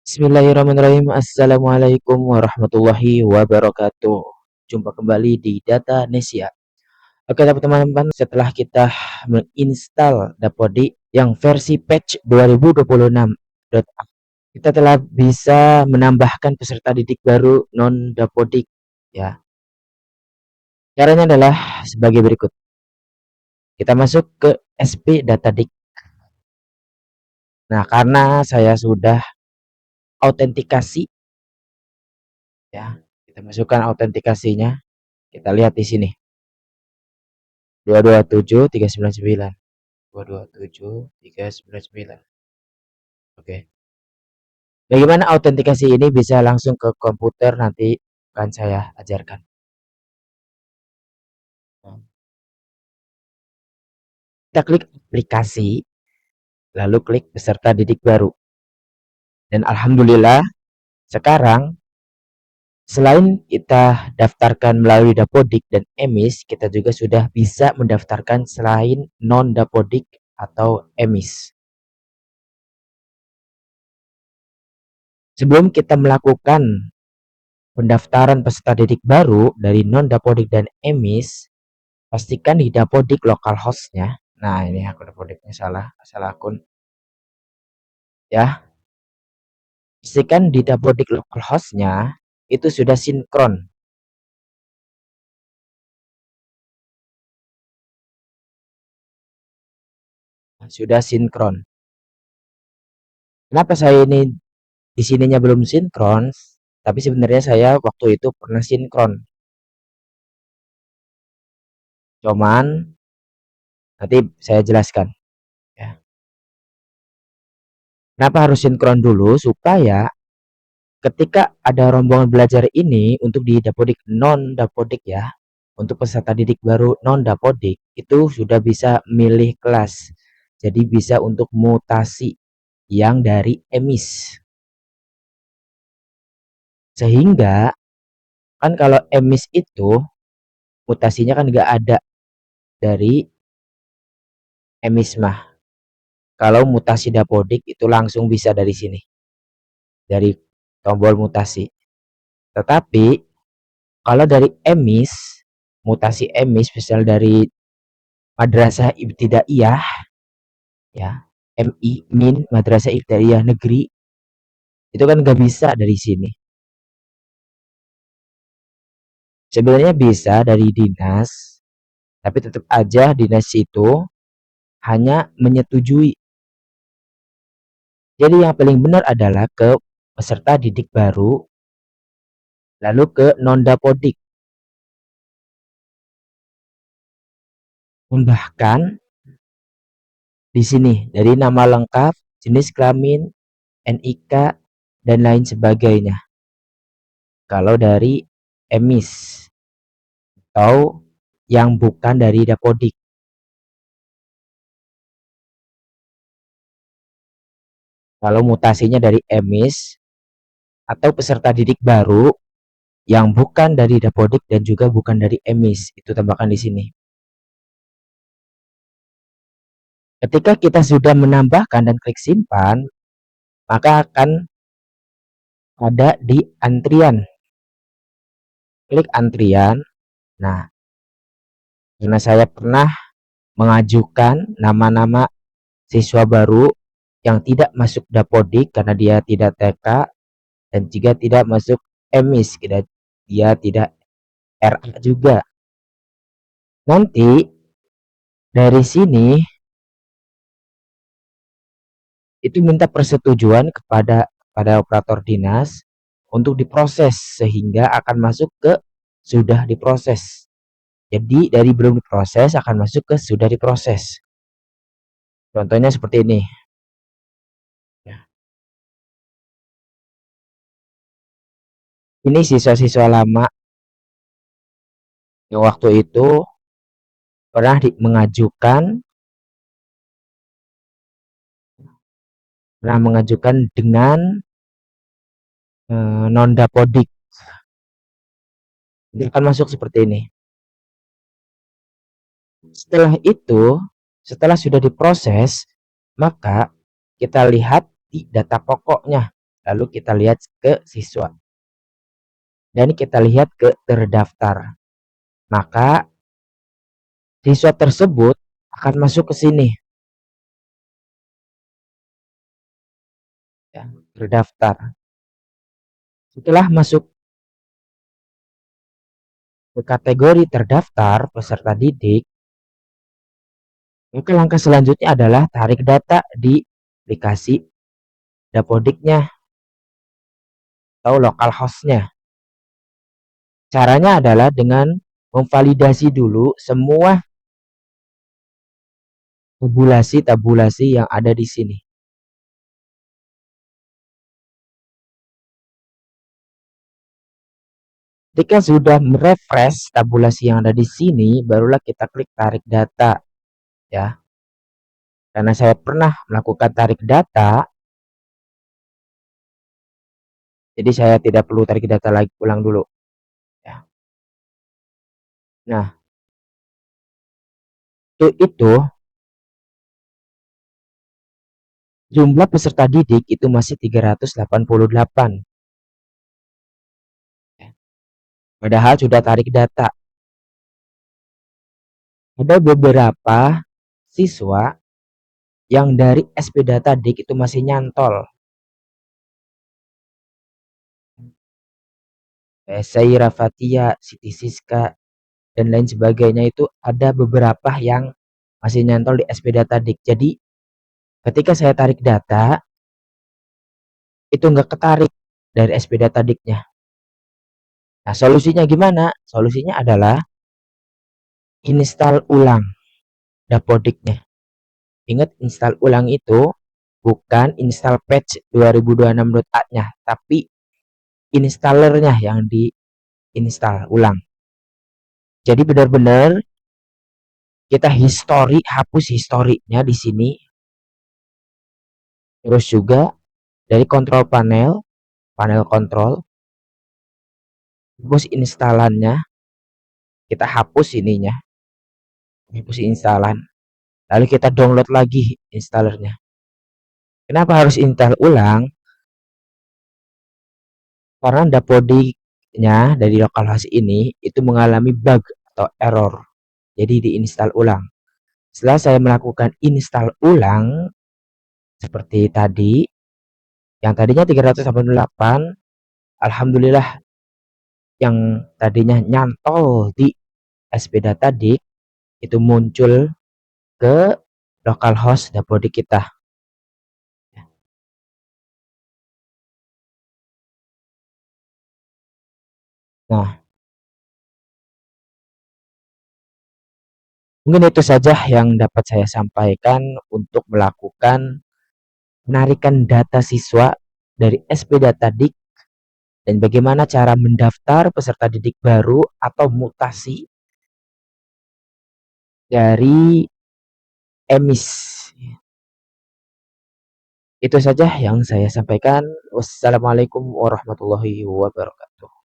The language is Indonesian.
Bismillahirrahmanirrahim. Assalamualaikum warahmatullahi wabarakatuh. Jumpa kembali di Data Nesia. Oke, teman-teman, setelah kita menginstal Dapodi yang versi patch 2026, kita telah bisa menambahkan peserta didik baru non Dapodik. Ya, caranya adalah sebagai berikut. Kita masuk ke SP Datadik. Nah, karena saya sudah autentikasi, ya, kita masukkan autentikasinya. Kita lihat di sini. 227399 227 399. Oke, bagaimana autentikasi ini bisa langsung ke komputer, nanti akan saya ajarkan. Kita klik aplikasi, lalu klik peserta didik baru, dan alhamdulillah sekarang selain kita daftarkan melalui Dapodik dan EMIS, kita juga sudah bisa mendaftarkan selain non Dapodik atau EMIS. Sebelum kita melakukan pendaftaran peserta didik baru dari non Dapodik dan EMIS, pastikan di Dapodik localhost-nya. Nah, ini aku Dapodiknya salah akun. Ya, pastikan di Dapodik localhost-nya itu sudah sinkron. Sudah sinkron. Kenapa saya ini di sininya belum sinkron? Tapi sebenarnya saya waktu itu pernah sinkron. Cuman nanti saya jelaskan. Ya. Kenapa harus sinkron dulu? Supaya ketika ada rombongan belajar ini untuk di Dapodik non Dapodik, ya, untuk peserta didik baru non Dapodik itu sudah bisa milih kelas, jadi bisa untuk mutasi yang dari EMIS. Sehingga kan kalau EMIS itu mutasinya kan nggak ada dari EMIS mah. Kalau mutasi Dapodik itu langsung bisa dari sini, dari tombol mutasi. Tetapi kalau dari EMIS, mutasi EMIS misal dari Madrasah Ibtidaiyah, ya, MI Min Madrasah Ibtidaiyah Negeri, itu kan nggak bisa dari sini. Sebenarnya bisa dari dinas, tapi tetap aja dinas itu hanya menyetujui. Jadi yang paling benar adalah ke peserta didik baru, lalu ke non Dapodik. Tambahkan di sini dari nama lengkap, jenis kelamin, NIK, dan lain sebagainya. Kalau dari EMIS atau yang bukan dari Dapodik. Kalau mutasinya dari EMIS atau peserta didik baru yang bukan dari Dapodik dan juga bukan dari EMIS, itu tambahkan di sini. Ketika kita sudah menambahkan dan klik simpan, maka akan ada di antrian. Klik antrian. Nah, karena saya pernah mengajukan nama-nama siswa baru yang tidak masuk Dapodik karena dia tidak TK dan juga tidak masuk EMIS, dia tidak RA juga. Nanti dari sini itu minta persetujuan kepada operator dinas untuk diproses sehingga akan masuk ke sudah diproses. Jadi dari belum diproses akan masuk ke sudah diproses. Contohnya seperti ini. Ini siswa-siswa lama yang waktu itu pernah mengajukan dengan non Dapodik. Ini akan masuk seperti ini. Setelah itu, setelah sudah diproses, maka kita lihat di data pokoknya. Lalu kita lihat ke siswa dan kita lihat ke terdaftar. Maka siswa tersebut akan masuk ke sini ya, terdaftar. Setelah masuk ke kategori terdaftar peserta didik, maka langkah selanjutnya adalah tarik data di aplikasi Dapodiknya atau lokal hostnya. Caranya adalah dengan memvalidasi dulu semua tabulasi yang ada di sini. Ketika sudah merefresh tabulasi yang ada di sini, barulah kita klik tarik data ya. Karena saya pernah melakukan tarik data, jadi saya tidak perlu tarik data lagi ulang dulu ya. Nah, itu jumlah peserta didik itu masih 388. Padahal sudah tarik data. Ada beberapa siswa yang dari SP Data Dik itu masih nyantol. Saira Fatia, Siti Siska, dan lain sebagainya itu ada beberapa yang masih nyantol di SP Data Dik. Jadi ketika saya tarik data, itu nggak ketarik dari SP Data Diknya. Nah, solusinya gimana? Solusinya adalah install ulang Dapodiknya. Ingat, install ulang itu bukan install patch 2026.a-nya, tapi installernya yang diinstal ulang. Jadi benar-benar kita hapus historinya di sini. Terus juga dari kontrol panel kontrol, hapus instalannya, kita hapus ininya, hapus instalan. Lalu kita download lagi installernya. Kenapa harus install ulang? Karena Dapodiknya dari localhost ini itu mengalami bug atau error. Jadi diinstal ulang. Setelah saya melakukan install ulang seperti tadi, yang tadinya 388, alhamdulillah yang tadinya nyantol di SP Data Dik itu muncul ke localhost Dapodik kita. Nah, mungkin itu saja yang dapat saya sampaikan untuk melakukan penarikan data siswa dari SP Data Dik dan bagaimana cara mendaftar peserta didik baru atau mutasi dari emis. Itu saja yang saya sampaikan. Wassalamualaikum warahmatullahi wabarakatuh.